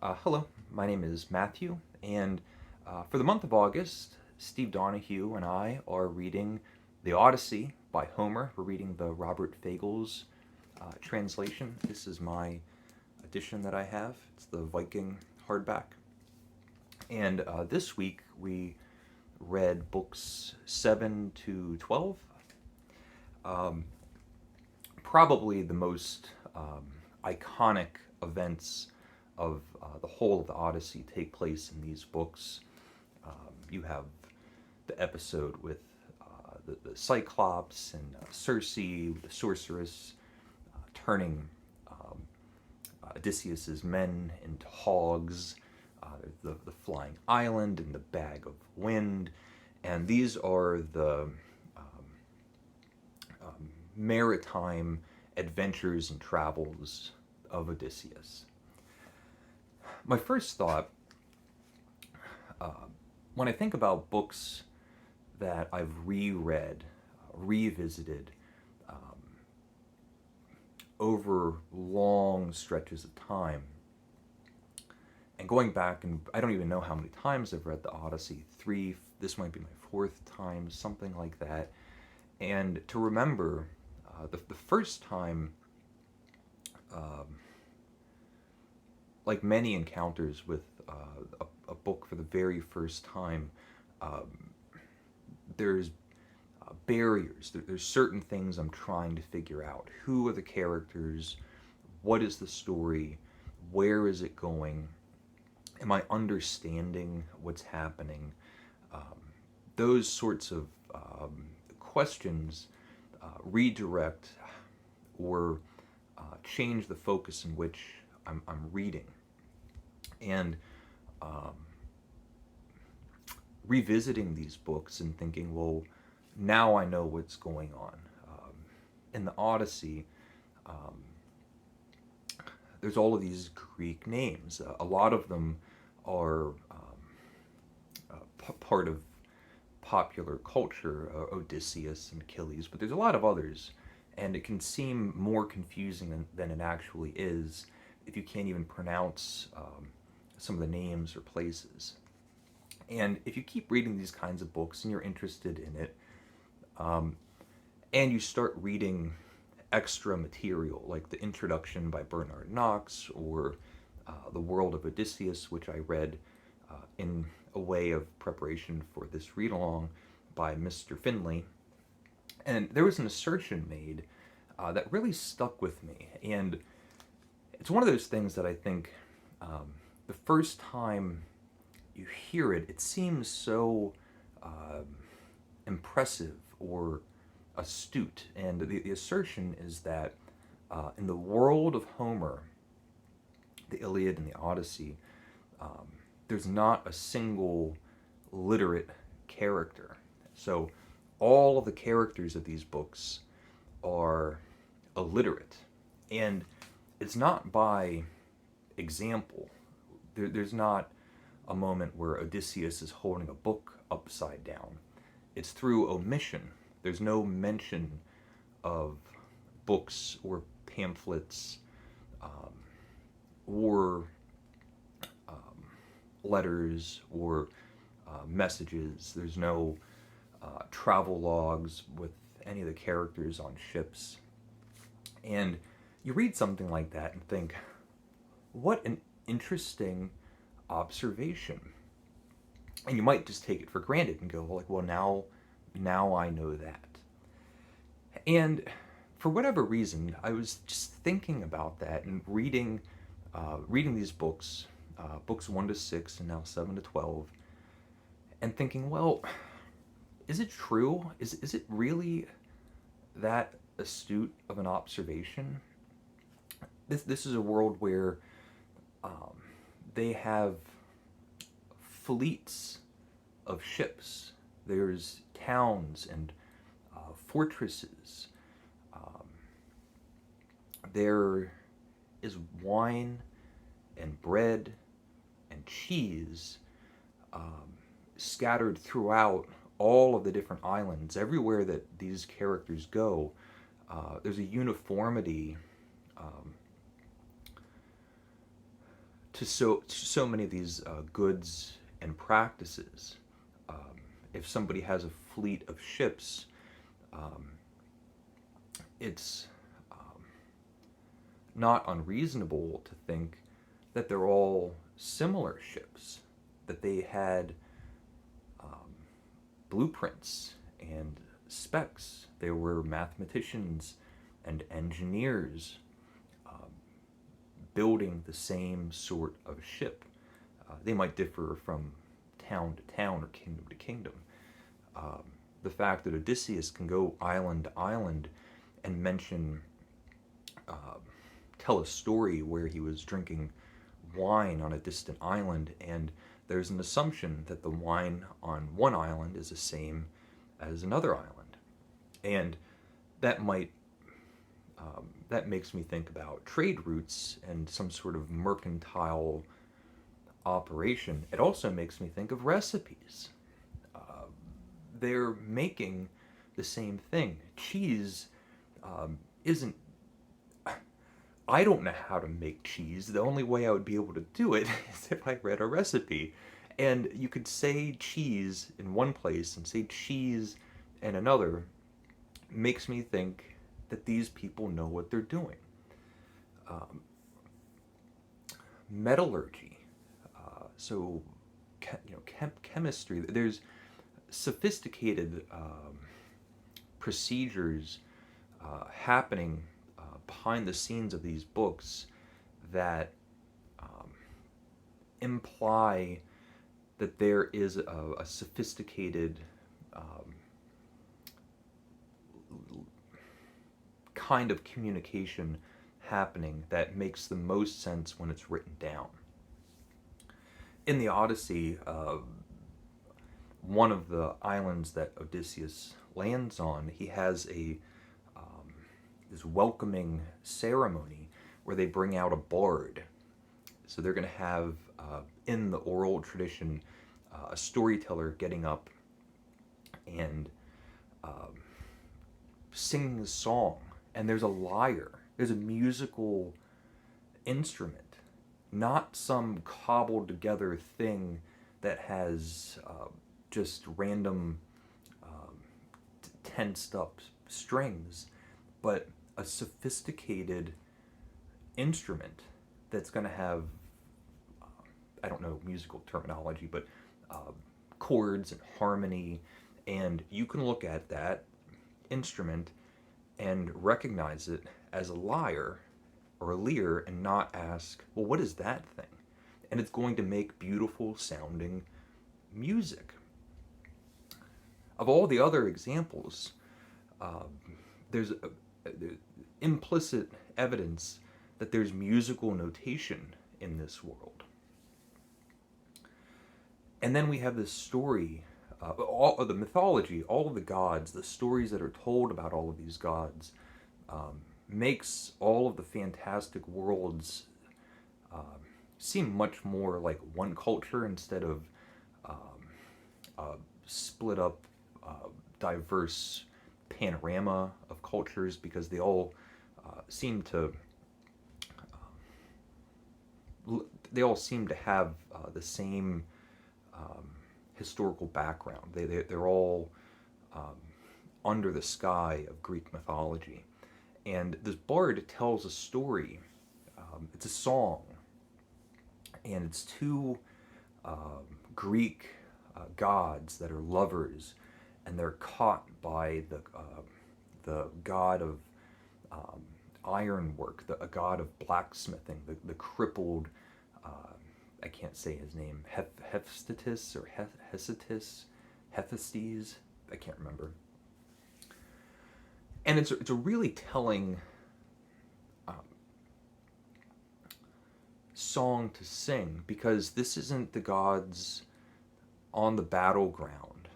Hello, my name is Matthew, and for the month of August, Steve Donahue and I are reading the Odyssey by Homer. We're reading the Robert Fagles translation. This is my edition that I have. It's the Viking hardback. And this week we read books 7 to 12. Um, Probably the most iconic events of the whole of the Odyssey take place in these books. You have the episode with the Cyclops and Circe, the sorceress, turning Odysseus's men into hogs, the flying island and the bag of wind. And these are the maritime adventures and travels of Odysseus. My first thought, when I think about books that I've reread, revisited over long stretches of time, and going back, and I don't even know how many times I've read the Odyssey, three, this might be my fourth time, something like that, and to remember the first time, like many encounters with a book for the very first time, there's barriers. There's certain things I'm trying to figure out. Who are the characters? What is the story? Where is it going? Am I understanding what's happening? Those sorts of questions redirect or change the focus in which I'm reading. And revisiting these books and thinking, well, now I know what's going on. In the Odyssey, there's all of these Greek names. A lot of them are part of popular culture, Odysseus and Achilles, but there's a lot of others, and it can seem more confusing than it actually is if you can't even pronounce some of the names or places. And if you keep reading these kinds of books and you're interested in it, and you start reading extra material like the introduction by Bernard Knox or The World of Odysseus, which I read in a way of preparation for this read along by Mr. Finley. And there was an assertion made that really stuck with me. And it's one of those things that I think the first time you hear it, it seems so impressive or astute. And the assertion is that in the world of Homer, the Iliad and the Odyssey, there's not a single literate character. So all of the characters of these books are illiterate. And it's not by example. There's not a moment where Odysseus is holding a book upside down. It's through omission. There's no mention of books or pamphlets or letters or messages. There's no travel logs with any of the characters on ships. And you read something like that and think, what an interesting observation. And you might just take it for granted and go, well, now I know that. And for whatever reason, I was just thinking about that and reading these books, books 1 to 6 and now 7 to 12, and thinking, well, is it true? Is it really that astute of an observation? This is a world where they have fleets of ships. There's towns and fortresses. There is wine and bread and cheese scattered throughout all of the different islands. Everywhere that these characters go, there's a uniformity to so many of these goods and practices. If somebody has a fleet of ships, um, it's not unreasonable to think that they're all similar ships, that they had blueprints and specs. They were mathematicians and engineers building the same sort of ship. They might differ from town to town or kingdom to kingdom. Um, the fact that Odysseus can go island to island and tell a story where he was drinking wine on a distant island, and there's an assumption that the wine on one island is the same as another island. And that might that makes me think about trade routes and some sort of mercantile operation. It also makes me think of recipes. They're making the same thing. Cheese isn't. I don't know how to make cheese. The only way I would be able to do it is if I read a recipe. And you could say cheese in one place and say cheese in another. Makes me think that these people know what they're doing. Um, Metallurgy, so chemistry. There's sophisticated procedures happening behind the scenes of these books that imply that there is a sophisticated kind of communication happening that makes the most sense when it's written down. In the Odyssey, one of the islands that Odysseus lands on, he has this welcoming ceremony where they bring out a bard. So they're going to have, in the oral tradition, a storyteller getting up and singing a song. And there's a lyre. There's a musical instrument, not some cobbled together thing that has just random tensed up strings, but a sophisticated instrument that's going to have, I don't know musical terminology, but chords and harmony. And you can look at that instrument and recognize it as a lyre or a lyre and not ask, well, what is that thing? And it's going to make beautiful sounding music. Of all the other examples, there's implicit evidence that there's musical notation in this world. And then we have this story, all of the mythology, all of the gods, the stories that are told about all of these gods, makes all of the fantastic worlds seem much more like one culture instead of split up, diverse panorama of cultures, because they all seem to have the same historical background. They're all under the sky of Greek mythology. And this bard tells a story. It's a song. And it's two Greek gods that are lovers, and they're caught by the god of ironwork, a god of blacksmithing, the crippled, I can't say his name, Hephaestus or Hephaestus, I can't remember. And it's a really telling song to sing, because this isn't the gods on the battleground.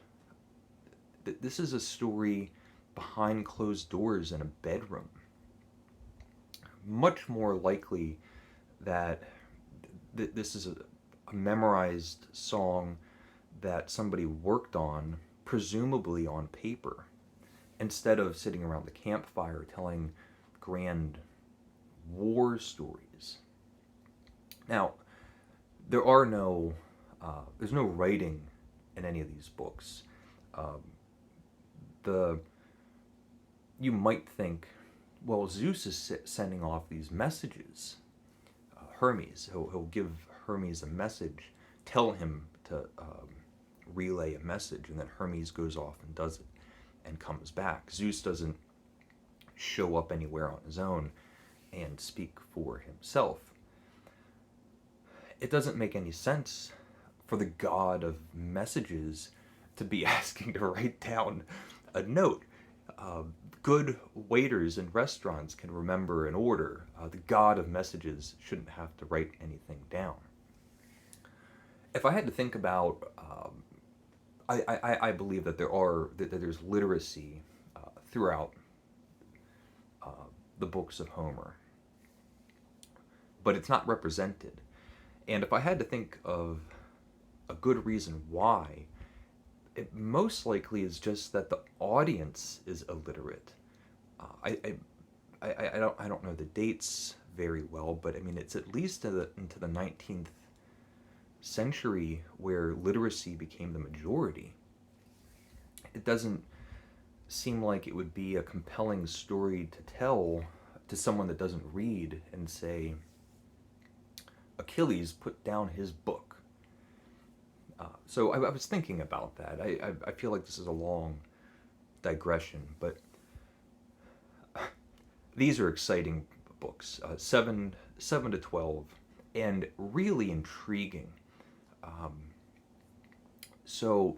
This is a story behind closed doors in a bedroom. Much more likely that this is a memorized song that somebody worked on, presumably on paper, instead of sitting around the campfire telling grand war stories. Now, there are no, there's no writing in any of these books. Um, the You might think, well, Zeus is sending off these messages. Hermes, he'll give Hermes a message, tell him to relay a message, and then Hermes goes off and does it and comes back. Zeus doesn't show up anywhere on his own and speak for himself. It doesn't make any sense for the god of messages to be asking to write down a note. Good waiters in restaurants can remember an order. The god of messages shouldn't have to write anything down. If I had to think about, I believe that there's literacy throughout the books of Homer, but it's not represented. And if I had to think of a good reason why, it most likely is just that the audience is illiterate. I don't know the dates very well, but I mean it's at least into the 19th century where literacy became the majority. It doesn't seem like it would be a compelling story to tell to someone that doesn't read and say, Achilles put down his book. So I was thinking about that. I feel like this is a long digression, but these are exciting books, 7 to 12, and really intriguing. So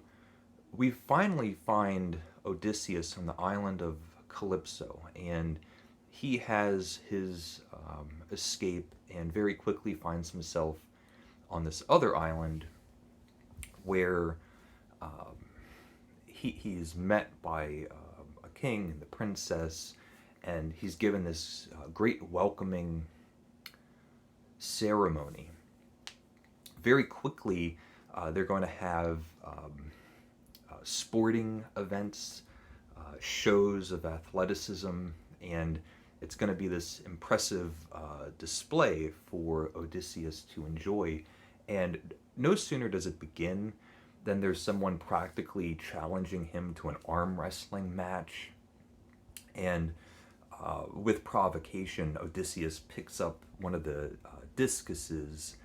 we finally find Odysseus on the island of Calypso, and he has his escape and very quickly finds himself on this other island where he's met by a king and the princess, and he's given this great welcoming ceremony. Very quickly, they're going to have sporting events, shows of athleticism, and it's going to be this impressive display for Odysseus to enjoy. And no sooner does it begin than there's someone practically challenging him to an arm wrestling match. And with provocation, Odysseus picks up one of the discuses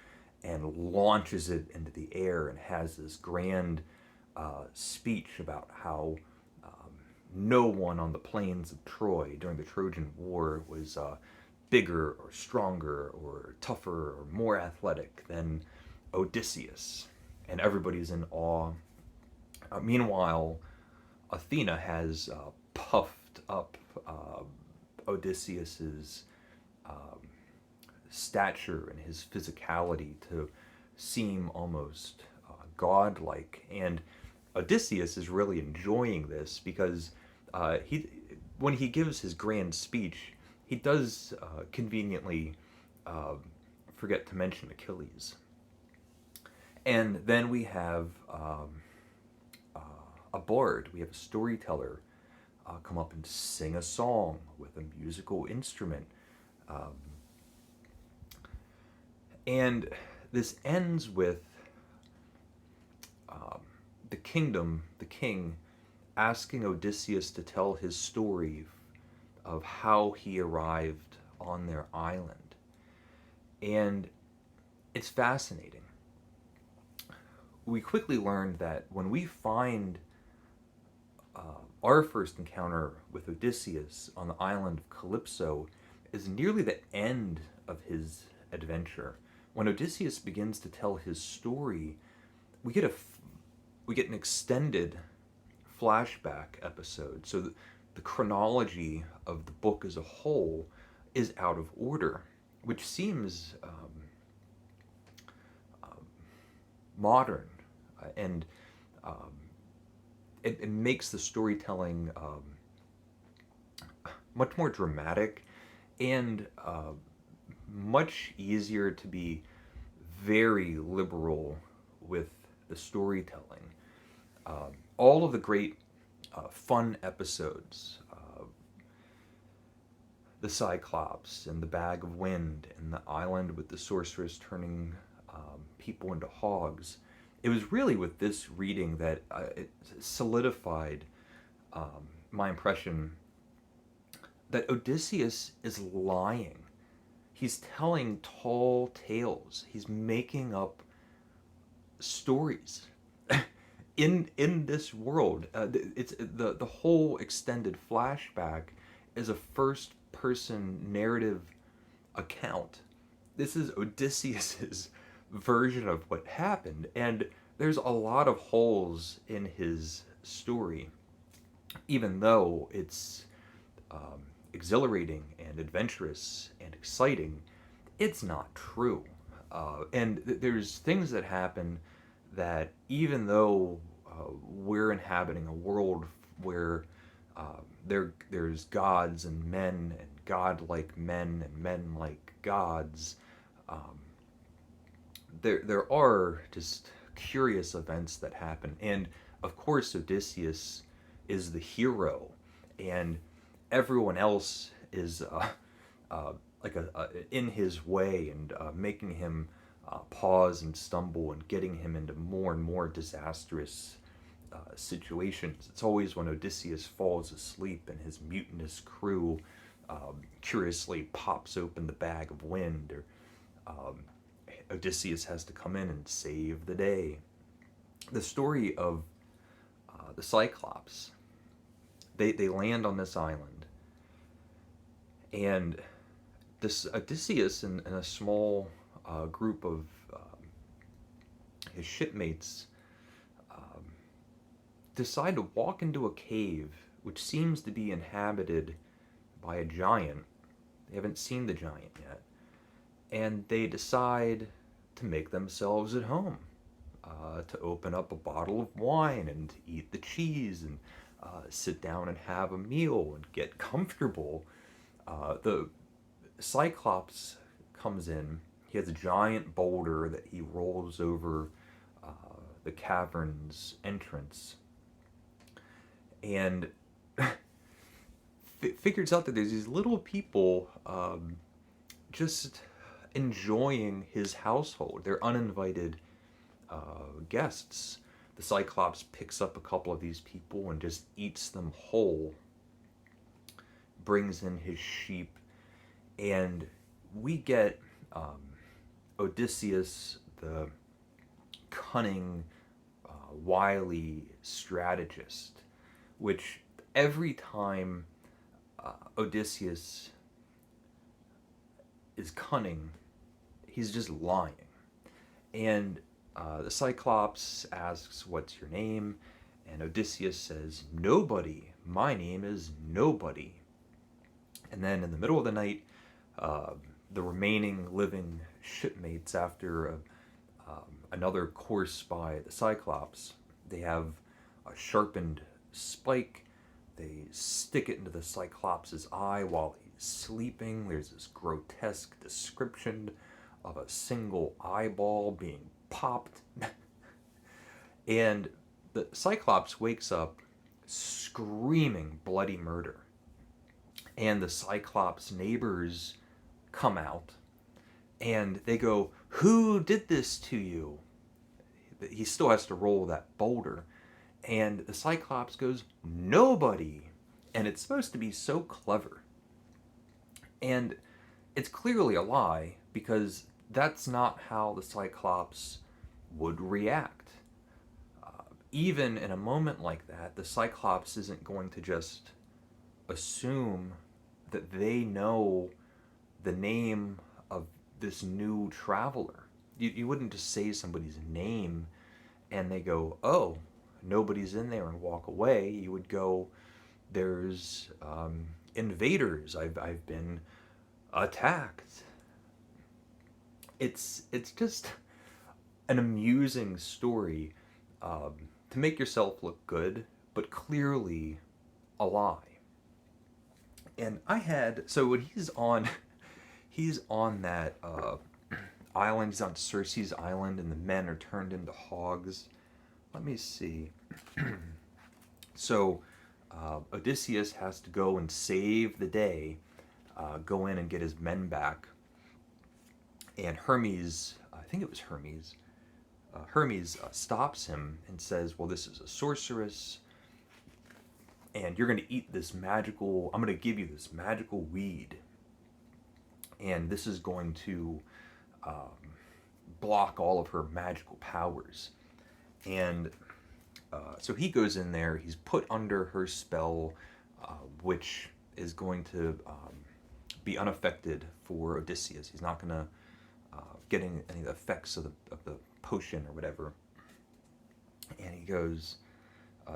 and launches it into the air and has this grand speech about how no one on the plains of Troy during the Trojan War was bigger or stronger or tougher or more athletic than Odysseus. And everybody's in awe. Meanwhile, Athena has puffed up Odysseus's stature and his physicality to seem almost godlike. And Odysseus is really enjoying this because when he gives his grand speech, he does conveniently forget to mention Achilles. And then we have a bard, we have a storyteller come up and sing a song with a musical instrument. And this ends with the king, asking Odysseus to tell his story of how he arrived on their island. And it's fascinating. We quickly learned that when we find our first encounter with Odysseus on the island of Calypso is nearly the end of his adventure. When Odysseus begins to tell his story, we get an extended flashback episode. So the chronology of the book as a whole is out of order, which seems modern, and it makes the storytelling much more dramatic and much easier to be very liberal with the storytelling. All of the great fun episodes, the Cyclops and the Bag of Wind and the island with the sorceress turning people into hogs. It was really with this reading that it solidified my impression that Odysseus is lying. He's telling tall tales. He's making up stories in this world. It's the whole extended flashback is a first person narrative account. This is Odysseus's version of what happened, and there's a lot of holes in his story, even though it's exhilarating and adventurous and exciting. It's not true, and there's things that happen that, even though we're inhabiting a world where there's gods and men and godlike men and men like gods, there are just curious events that happen. And of course, Odysseus is the hero, and everyone else is like in his way, and making him pause and stumble and getting him into more and more disastrous situations. It's always when Odysseus falls asleep and his mutinous crew curiously pops open the bag of wind, or Odysseus has to come in and save the day. The story of the Cyclops. They land on this island, and this Odysseus and a small group of his shipmates decide to walk into a cave which seems to be inhabited by a giant. They haven't seen the giant yet, and they decide to make themselves at home, to open up a bottle of wine and eat the cheese, and sit down and have a meal and get comfortable. The Cyclops comes in. He has a giant boulder that he rolls over the cavern's entrance, and figures out that there's these little people just enjoying his household. They're uninvited guests. The Cyclops picks up a couple of these people and just eats them whole, brings in his sheep, and we get Odysseus, the cunning, wily strategist, which every time Odysseus is cunning, he's just lying. And the Cyclops asks, "What's your name?" And Odysseus says, "Nobody. My name is Nobody." And then in the middle of the night, the remaining living shipmates, after another course by the Cyclops, they have a sharpened spike. They stick it into the Cyclops' eye while he's sleeping. There's this grotesque description of a single eyeball being popped. And the Cyclops wakes up screaming bloody murder. And the Cyclops neighbors come out, and they go, "Who did this to you?" He still has to roll that boulder. And the Cyclops goes, "Nobody." And it's supposed to be so clever. And it's clearly a lie, because that's not how the Cyclops would react. Even in a moment like that, the Cyclops isn't going to just assume that they know the name of this new traveler. You wouldn't just say somebody's name and they go, "Oh, nobody's in there," and walk away. You would go, "There's invaders. I've been attacked." It's just an amusing story to make yourself look good, but clearly a lie. And so when he's on that island, he's on Circe's island, and the men are turned into hogs. Let me see. So Odysseus has to go and save the day, go in and get his men back. And Hermes I think it was Hermes. Hermes stops him and says, well, this is a sorceress, and you're going to eat this magical, I'm going to give you this magical weed, and this is going to block all of her magical powers. And so he goes in there, he's put under her spell, which is going to be unaffected for Odysseus. He's not going to get any of the effects of the potion or whatever. And he goes,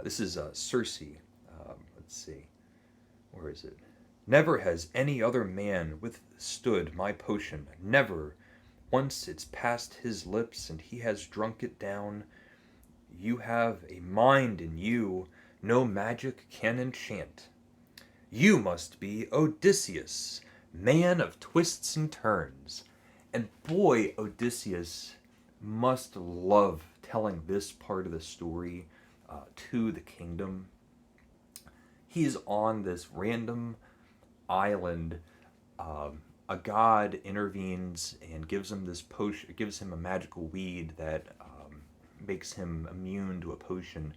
this is Circe. Let's see, where is it? Never has any other man withstood my potion. Never. Once it's passed his lips and he has drunk it down. You have a mind in you no magic can enchant. You must be Odysseus, man of twists and turns. And boy, Odysseus must love telling this part of the story to the kingdom. He's on this random island. A god intervenes and gives him this potion, gives him a magical weed that makes him immune to a potion.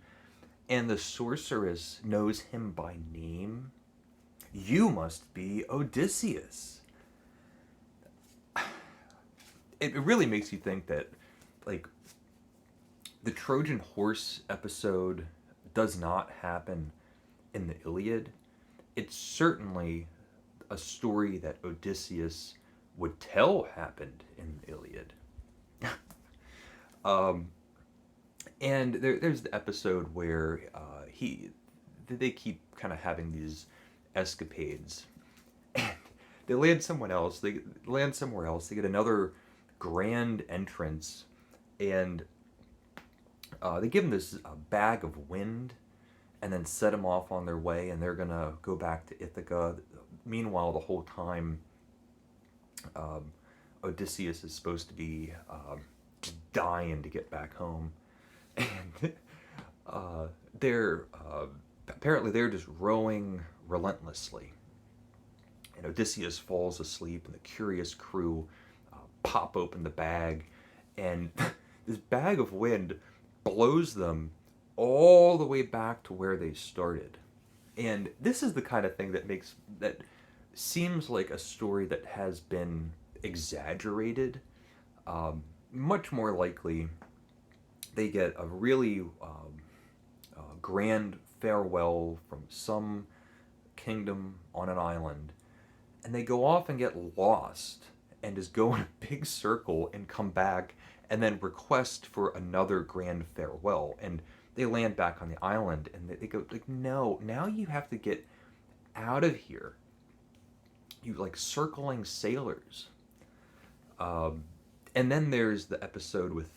And the sorceress knows him by name. You must be Odysseus. It really makes you think that, like, the Trojan horse episode does not happen in the Iliad. It's certainly a story that Odysseus would tell happened in the Iliad. And there's the episode where they keep kind of having these escapades, and they land somewhere else. They get another grand entrance, and they give them this bag of wind, and then set them off on their way, and they're gonna go back to Ithaca. Meanwhile, the whole time, Odysseus is supposed to be dying to get back home, and they're apparently they're just rowing relentlessly. And Odysseus falls asleep, and the curious crew pop open the bag, and this bag of wind blows them all the way back to where they started. And this is the kind of thing that seems like a story that has been exaggerated. Much more likely, they get a really grand farewell from some kingdom on an island, and they go off and get lost and just go in a big circle and come back and then request for another grand farewell. And they land back on the island, and they go like, no, now you have to get out of here. You like circling sailors. And then there's the episode with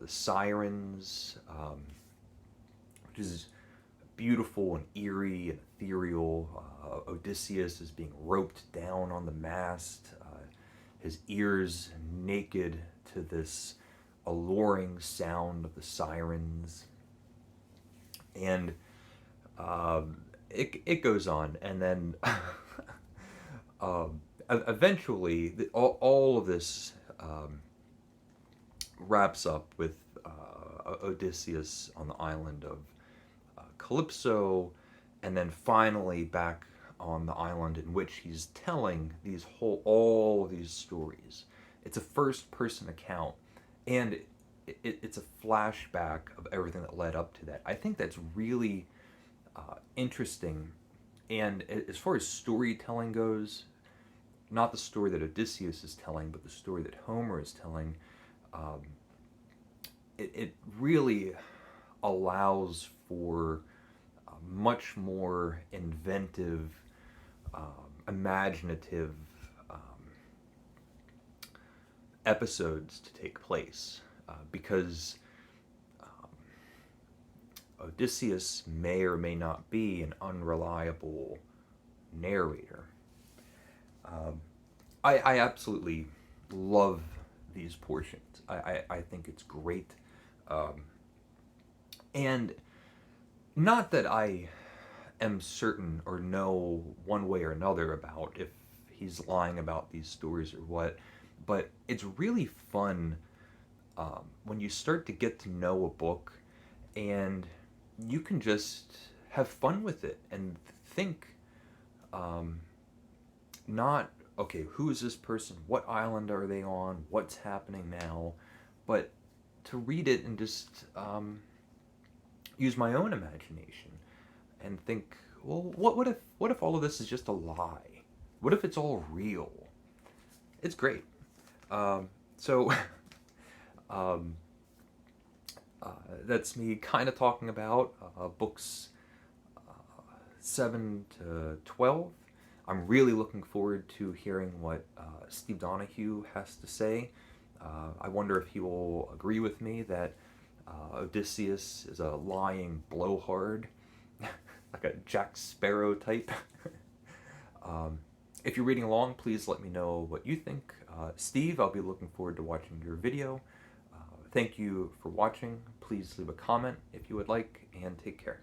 the sirens, which is beautiful and eerie and ethereal. Odysseus is being roped down on the mast, his ears naked to this alluring sound of the sirens. And it goes on, and then eventually all of this wraps up with Odysseus on the island of Calypso, and then finally back on the island in which he's telling all of these stories. It's a first-person account, and it's a flashback of everything that led up to that. I think that's really interesting. And as far as storytelling goes, not the story that Odysseus is telling, but the story that Homer is telling, it really allows for much more inventive, imaginative episodes to take place, because Odysseus may or may not be an unreliable narrator. I absolutely love these portions. I think it's great. And not that I am certain or know one way or another about if he's lying about these stories or what, but it's really fun when you start to get to know a book and you can just have fun with it and think, um, not, okay, who is this person? What island are they on? What's happening now? But to read it and just use my own imagination and think, well, what if all of this is just a lie? What if it's all real? It's great. So um, that's me kind of talking about books 7 to 12. I'm really looking forward to hearing what Steve Donahue has to say. I wonder if he will agree with me that Odysseus is a lying blowhard, like a Jack Sparrow type. If you're reading along, please let me know what you think. Steve, I'll be looking forward to watching your video. Thank you for watching. Please leave a comment if you would like, and take care.